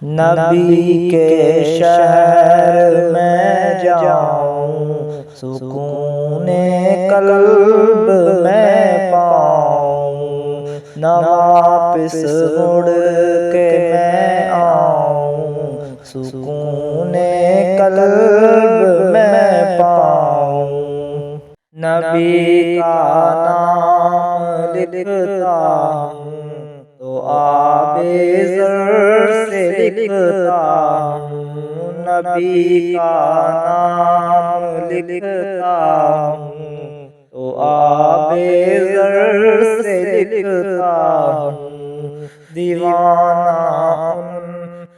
نبی کے شہر میں جاؤں، سکون قلب میں پاؤں، نہ واپس مڑ کے میں آؤں، سکون قلب میں پاؤں۔ نبی کا نام لکھتا ہوں تو آب زر سے لکھتا ہوں، نبی کا نام لکھتا ہوں تو آب زر سے لکھتا ہوں، دیوانہ ان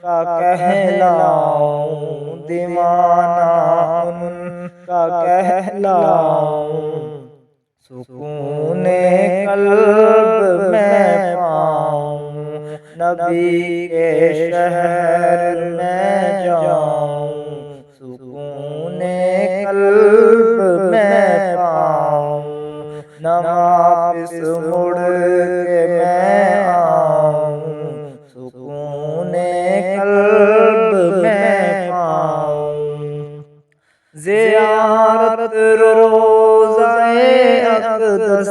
کا کہلاؤں، دیوانہ ان کا کہلاؤں، سکون قلب میں پاؤں، نبی کے شہر میں جاؤں، سکون قلب میں پاؤں، نہ واپس مڑ کے میں آؤں، سکون قلب میں پاؤں۔ زیارت روضہ اقدس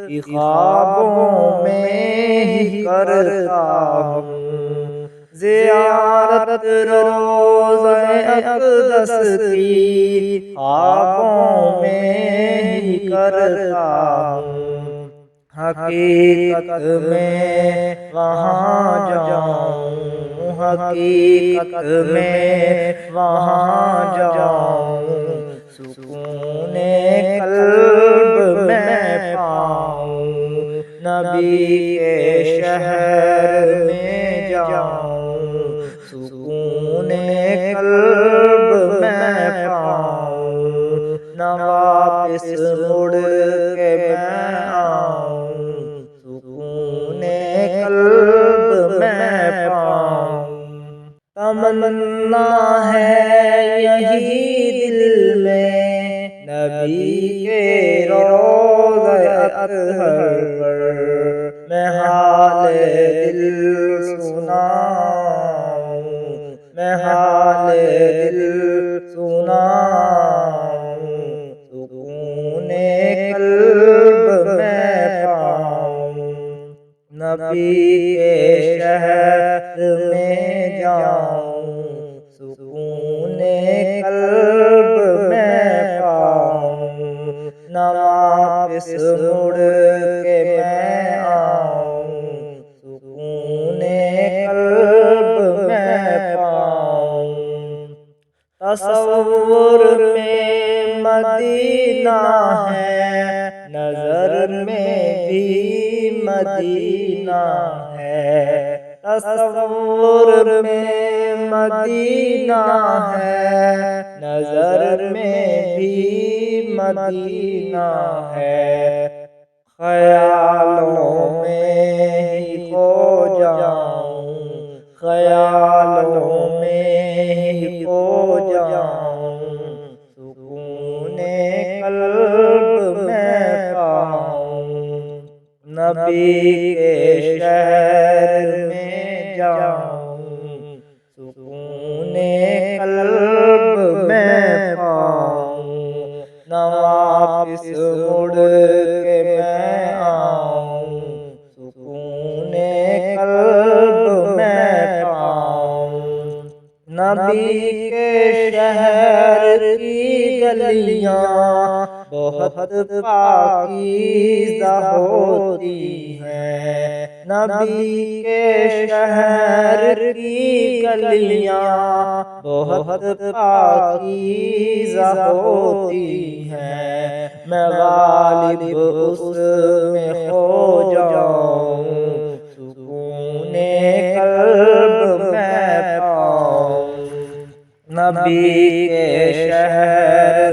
کی خوابوں میں ہی کرتا ہوں، زیارت روضہ اقدس کی خوابوں میں ہی کرتا ہوں، حقیقت میں وہاں جاؤں، حقیقت میں وہاں جاؤں، سکون قلب میں پاؤں، نبی کے شہر میں جاؤں، سکون قلب میں پاؤں، نہ واپس مڑ کے میں آؤں، سکون قلب میں پاؤں۔ تمنا ہے یہی دل میں نبی کے روضہ اطہر پر میں حال دل سناؤں، میں حال دل سناؤں، سکون قلب میں پاؤں، نبی کے شہر میں جاؤں، سکون قلب میں پاؤں، نہ واپس مڑ کے میں آؤں، سکون قلب میں پاؤں۔ تصور میں مدینہ ہے، نظر میں بھی مدینہ ہے، تصور میں مدینہ ہے، نظر میں بھی مدینہ ہے، خیالوں میں ہی کھو جاؤں، خیالوں میں ہی کھو جاؤں، سکون قلب میں پاؤں، نبی کے شہر میں جاؤں، سکون قلب میں پاؤں، نہ واپس مڑ کے میں آؤں، سکون قلب میں پاؤں۔ نبی کے شہر کی گلیاں بہت پاکیزہ ہوتی ہیں، نبی کے شہر کی گلیاں بہت پاکیزہ ہوتی ہیں، میں غالب اس میں کھو جاؤں، سکون قلب میں پاؤں، نبی کے شہر